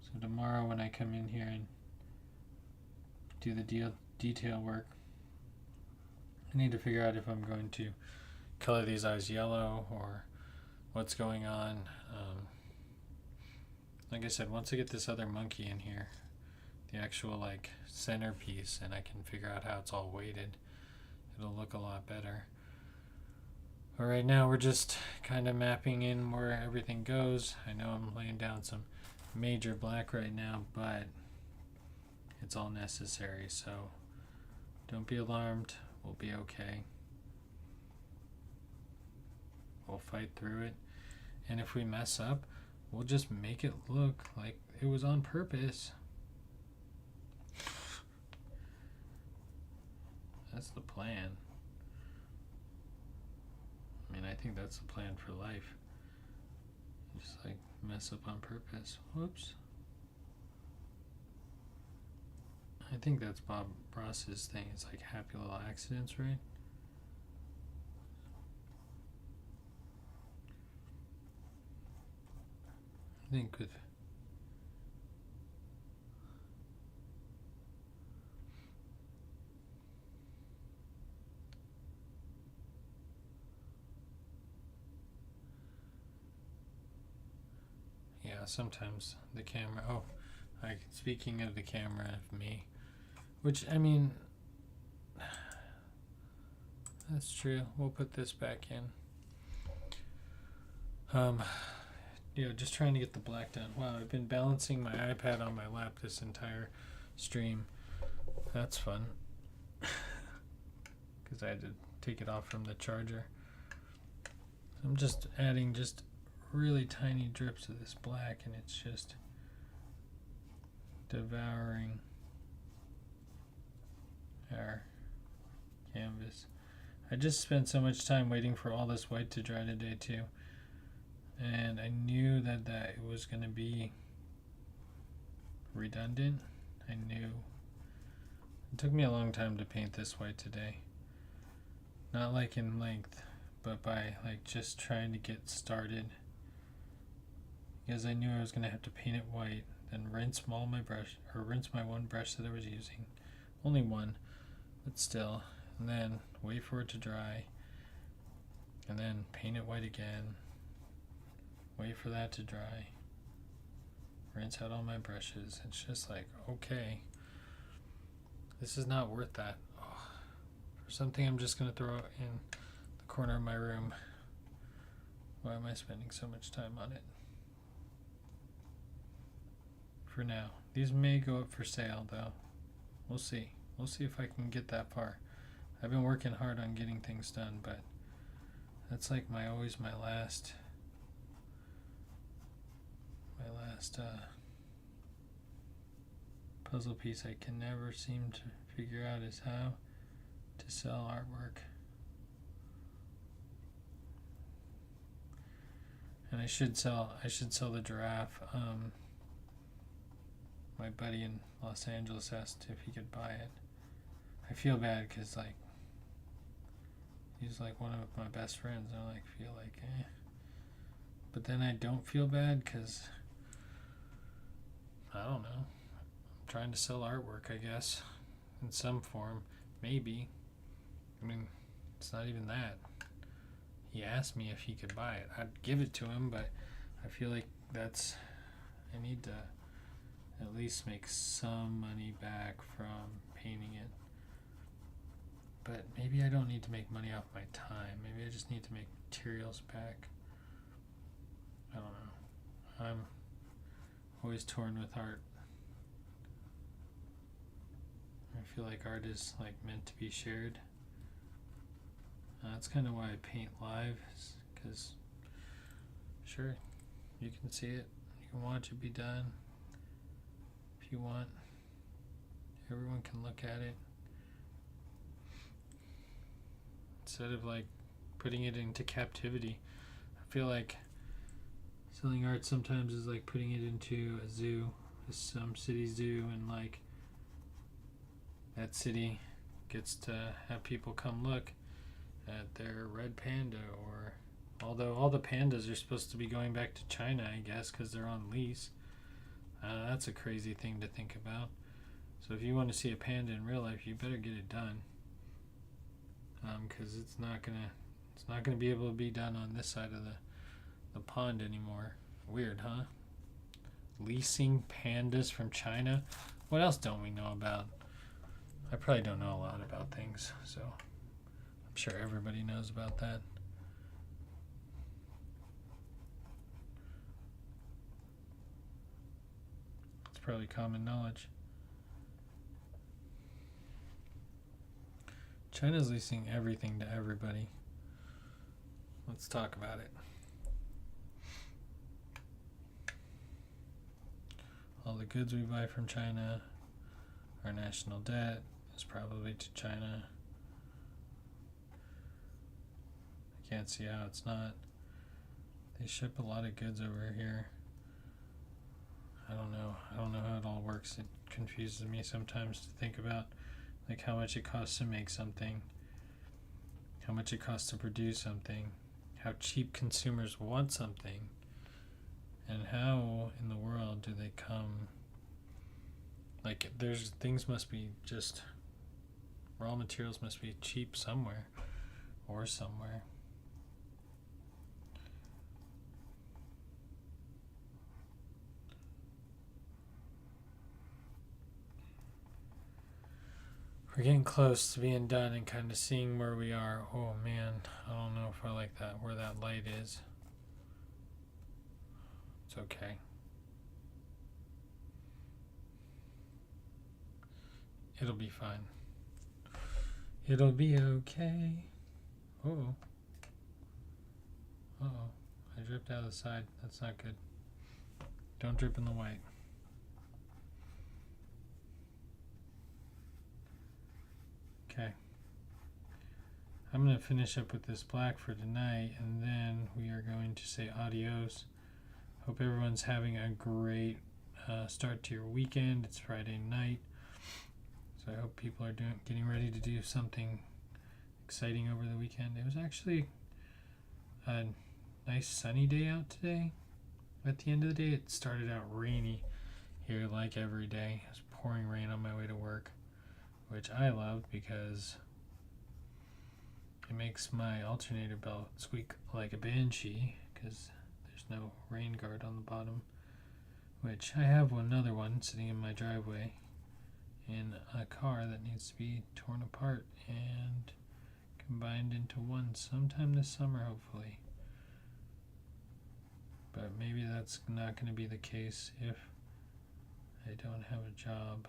So tomorrow when I come in here and do the detail work, I need to figure out if I'm going to color these eyes yellow or what's going on. Like I said, once I get this other monkey in here, the actual like centerpiece, and I can figure out how it's all weighted, it'll look a lot better. But right now we're just kind of mapping in where everything goes. I know I'm laying down some major black right now, but it's all necessary, so don't be alarmed. We'll be okay. We'll fight through it. And if we mess up, we'll just make it look like it was on purpose. That's the plan. I mean, I think that's the plan for life. Just like mess up on purpose. Whoops. I think that's Bob Ross's thing. It's like happy little accidents, right? I think with sometimes the camera, speaking of the camera, of me, which, I mean, that's true. We'll put this back in. Just trying to get the black done. Wow, I've been balancing my iPad on my lap this entire stream. That's fun. Because I had to take it off from the charger. I'm just adding just really tiny drips of this black, and it's just devouring our canvas. I just spent so much time waiting for all this white to dry today too, and I knew that it was going to be redundant. I knew. It took me a long time to paint this white today, not like in length, but by like just trying to get started, because I knew I was going to have to paint it white, then rinse my one brush that I was using, only one, but still, and then wait for it to dry, and then paint it white again, wait for that to dry, rinse out all my brushes. It's just like, okay, this is not worth that. For something I'm just going to throw in the corner of my room. Why am I spending so much time on it? For now. These may go up for sale though. We'll see. We'll see if I can get that far. I've been working hard on getting things done, but that's like always my last puzzle piece I can never seem to figure out is how to sell artwork. And I should sell the giraffe. My buddy in Los Angeles asked if he could buy it. I feel bad because like he's like one of my best friends, and I feel like but then I don't feel bad because I don't know. I'm trying to sell artwork, I guess, in some form, maybe. I mean, it's not even that. He asked me if he could buy it. I'd give it to him, but I feel like I need to at least make some money back from painting it. But maybe I don't need to make money off my time. Maybe I just need to make materials back. I don't know. I'm always torn with art. I feel like art is like meant to be shared. That's kind of why I paint live, because sure, you can see it, you can watch it be done if you want. Everyone can look at it. Instead of like putting it into captivity, I feel like selling art sometimes is like putting it into a zoo, some city zoo, and like that city gets to have people come look at their red panda, or although all the pandas are supposed to be going back to China, I guess, because they're on lease. That's a crazy thing to think about. So if you want to see a panda in real life, you better get it done, because it's not gonna be able to be done on this side of the pond anymore. Weird, huh? Leasing pandas from China. What else don't we know about? I probably don't know a lot about things, so I'm sure everybody knows about that. It's probably common knowledge. China's leasing everything to everybody. Let's talk about it. All the goods we buy from China, our national debt is probably to China. I can't see how it's not. They ship a lot of goods over here. I don't know how it all works. It confuses me sometimes to think about like how much it costs to make something, how much it costs to produce something, how cheap consumers want something, and how in the world do they come, like there's things must be just, raw materials must be cheap somewhere or somewhere. We're getting close to being done and kind of seeing where we are. Oh man, I don't know if I like that, where that light is. It's okay. It'll be fine. It'll be okay. Uh-oh. Uh-oh. I dripped out of the side. That's not good. Don't drip in the white. Okay. I'm going to finish up with this black for tonight, and then we are going to say adios. Hope everyone's having a great start to your weekend. It's Friday night, so I hope people are getting ready to do something exciting over the weekend. It was actually a nice sunny day out today. At the end of the day, it started out rainy here like every day. It was pouring rain on my way to work, which I love because it makes my alternator belt squeak like a banshee because there's no rain guard on the bottom, which I have another one sitting in my driveway in a car that needs to be torn apart and combined into one sometime this summer, hopefully. But maybe that's not going to be the case if I don't have a job.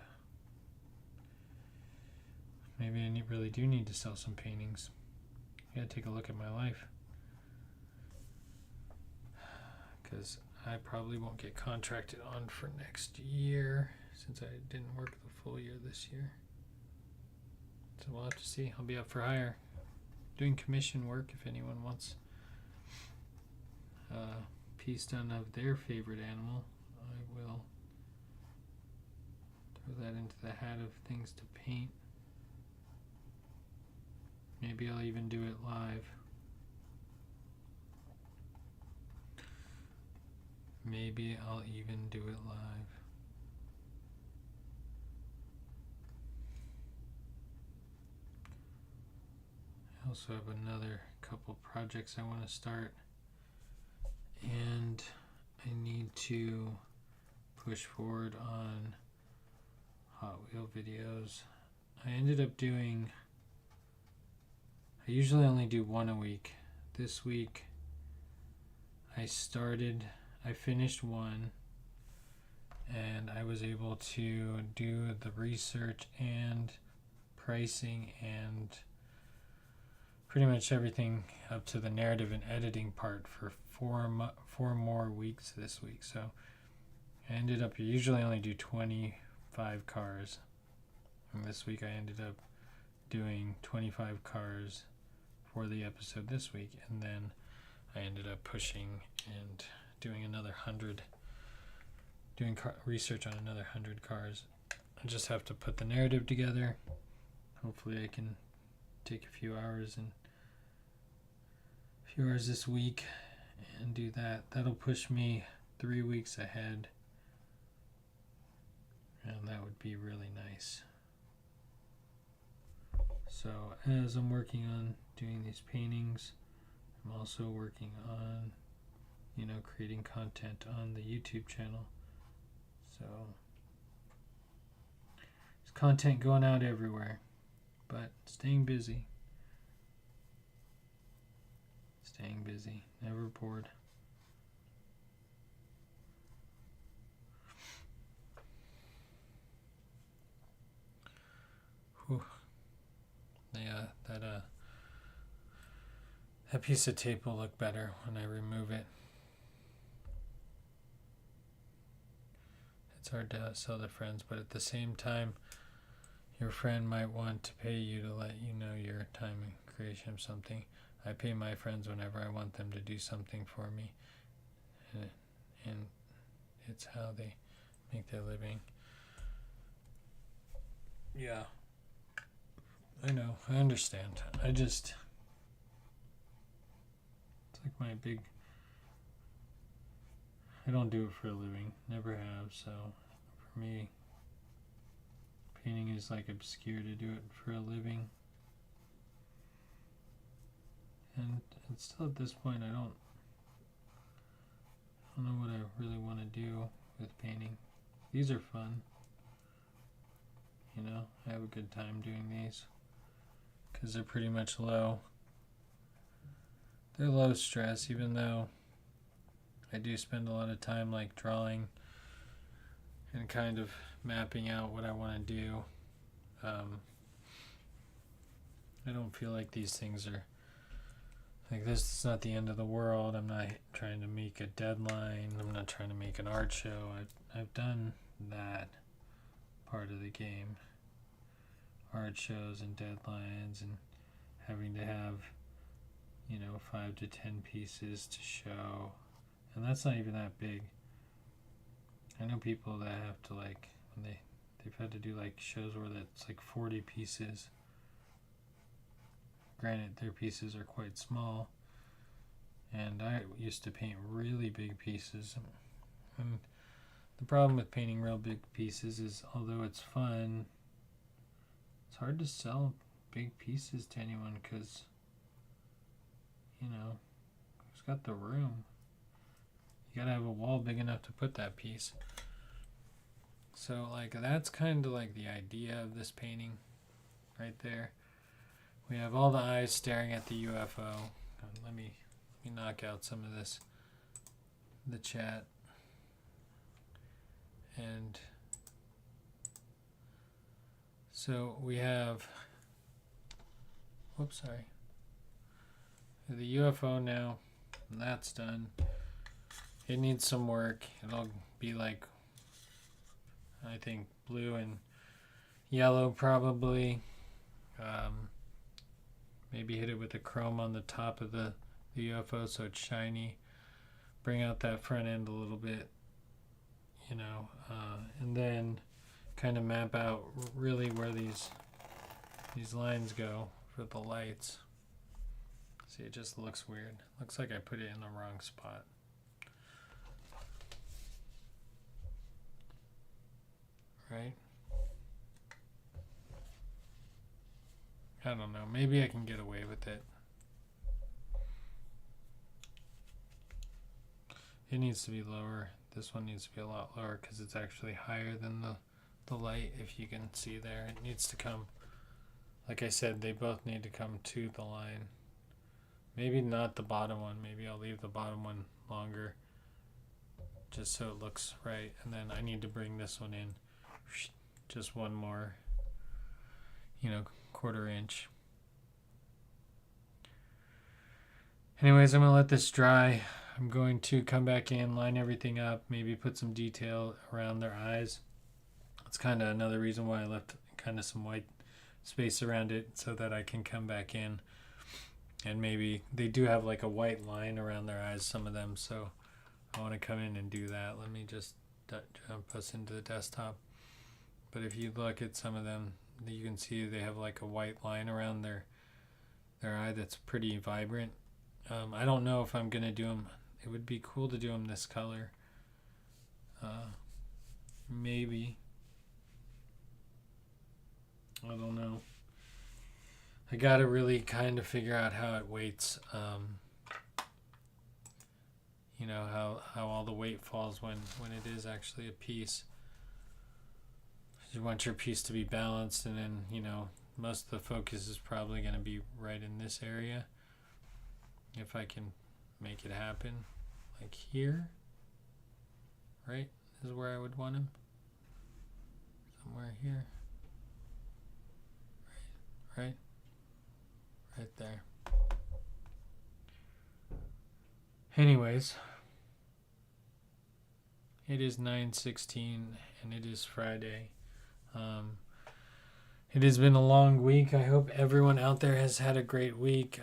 Maybe I really do need to sell some paintings. I gotta take a look at my life, because I probably won't get contracted on for next year since I didn't work the full year this year. So we'll have to see. I'll be up for hire, doing commission work if anyone wants a piece done of their favorite animal. I will throw that into the hat of things to paint. Maybe I'll even do it live. Maybe I'll even do it live. I also have another couple projects I want to start, and I need to push forward on Hot Wheel videos. I ended up doing I usually only do one a week. This week I finished one, and I was able to do the research and pricing and pretty much everything up to the narrative and editing part for four more weeks this week. So I ended up, you usually only do 25 cars, and this week I ended up doing 25 cars for the episode this week, and then I ended up pushing and doing another 100, doing research on another 100 cars. I just have to put the narrative together. Hopefully I can take a few hours this week and do that. That'll push me 3 weeks ahead, and that would be really nice. So as I'm working on doing these paintings, I'm also working on, creating content on the YouTube channel. So there's content going out everywhere, but staying busy, never bored. Whew. Yeah, that piece of tape will look better when I remove it. It's hard to sell to friends, but at the same time, your friend might want to pay you to let you know your time in creation of something. I pay my friends whenever I want them to do something for me, and it's how they make their living. Yeah, I know, I understand. It's like I don't do it for a living, never have, so for me, painting is like obscure to do it for a living. And still at this point, I don't know what I really want to do with painting. These are fun. I have a good time doing these because they're pretty much low. They're low stress, even though I do spend a lot of time like drawing and kind of mapping out what I want to do. I don't feel like these things are like, this is not the end of the world. I'm not trying to make a deadline. I'm not trying to make an art show. I've done that part of the game. Art shows and deadlines and having to have, 5 to 10 pieces to show. And that's not even that big. I know people that have to when they've had to do shows where that's 40 pieces. Granted, their pieces are quite small, and I used to paint really big pieces. And the problem with painting real big pieces is, although it's fun, it's hard to sell big pieces to anyone because, who's got the room? You gotta have a wall big enough to put that piece. So that's kind of the idea of this painting right there. We have all the eyes staring at the UFO. Let me knock out some of the chat. And so we have, the UFO now, and that's done. It needs some work. It'll be I think blue and yellow probably. Maybe hit it with the chrome on the top of the UFO so it's shiny. Bring out that front end a little bit, and then kind of map out really where these lines go for the lights. See, it just looks weird. Looks like I put it in the wrong spot. Right? I don't know. Maybe I can get away with it. It needs to be lower. This one needs to be a lot lower because it's actually higher than the light, if you can see there. It needs to come like I said, they both need to come to the line. Maybe not the bottom one. Maybe I'll leave the bottom one longer just so it looks right. And then I need to bring this one in just one more, 1/4 inch. Anyways, I'm going to let this dry. I'm going to come back in, line everything up, maybe put some detail around their eyes. That's kind of another reason why I left kind of some white space around it so that I can come back in. And maybe they do have like a white line around their eyes, some of them, so I want to come in and do that. Let me just jump us into the desktop. But if you look at some of them, you can see they have like a white line around their eye that's pretty vibrant. I don't know if I'm going to do them. It would be cool to do them this color. Maybe. I don't know. I got to really kind of figure out how it weights. How all the weight falls when it is actually a piece. You want your piece to be balanced, and then, most of the focus is probably going to be right in this area. If I can make it happen, like here, right? This is where I would want him. Somewhere here. Right there. Anyways, it is 9:16 and it is Friday. It has been a long week. I hope everyone out there has had a great week.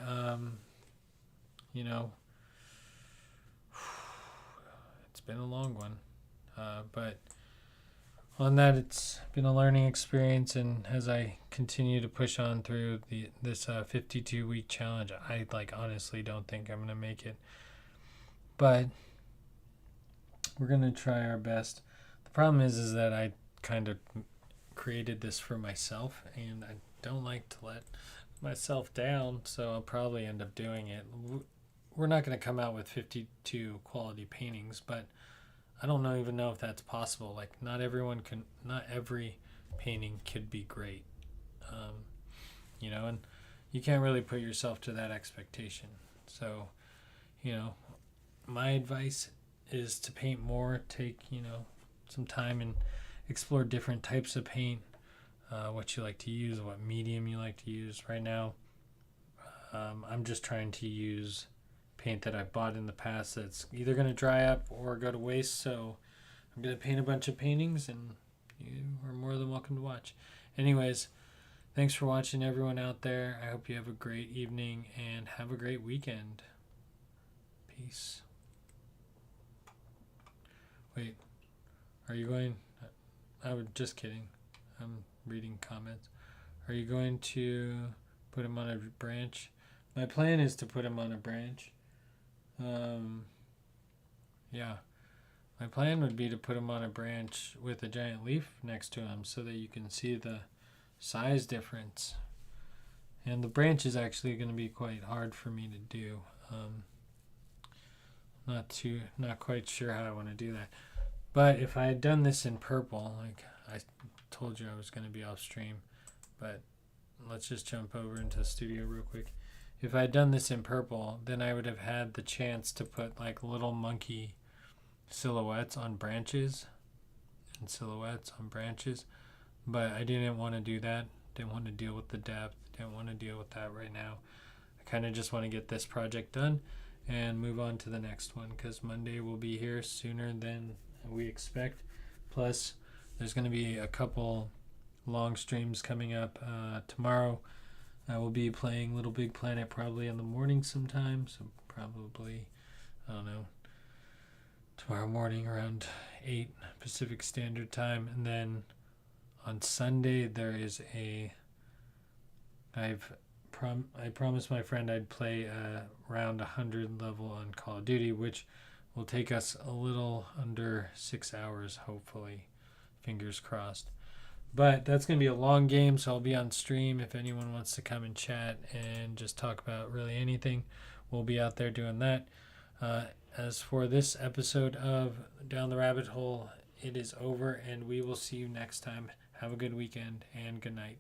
It's been a long one, but on that, it's been a learning experience, and as I continue to push on through this 52-week challenge, I honestly don't think I'm going to make it, but we're going to try our best. The problem is that I kind of created this for myself, and I don't like to let myself down, so I'll probably end up doing it. We're not going to come out with 52 quality paintings, but I don't even know if that's possible. Not every painting could be great, and you can't really put yourself to that expectation. So, my advice is to paint more, take, some time and explore different types of paint, what you like to use, what medium you like to use. Right now, I'm just trying to use paint that I've bought in the past that's either going to dry up or go to waste, so I'm going to paint a bunch of paintings, and you are more than welcome to watch. Anyways, thanks for watching, everyone out there. I hope you have a great evening and have a great weekend. Peace. Wait, are you going? I was just kidding. I'm reading comments. Are you going to put him on a branch? My plan is to put him on a branch. Yeah, my plan would be to put him on a branch with a giant leaf next to him so that you can see the size difference. And the branch is actually going to be quite hard for me to do. Not quite sure how I want to do that. But if I had done this in purple, like I told you I was going to be off stream, but let's just jump over into the studio real quick. If I had done this in purple, then I would have had the chance to put little monkey silhouettes on branches and silhouettes on branches, but I didn't want to do that. Didn't want to deal with the depth. Didn't want to deal with that right now. I kind of just want to get this project done and move on to the next one, because Monday will be here sooner than we expect. Plus, there's going to be a couple long streams coming up tomorrow. I will be playing Little Big Planet probably in the morning sometime, so probably, I don't know, tomorrow morning around 8 Pacific Standard Time. And then on Sunday there is I promised my friend I'd play around 100 level on Call of Duty, which will take us a little under 6 hours, hopefully. Fingers crossed. But that's going to be a long game, so I'll be on stream if anyone wants to come and chat and just talk about really anything. We'll be out there doing that. As for this episode of Down the Rabbit Hole, it is over, and we will see you next time. Have a good weekend, and good night.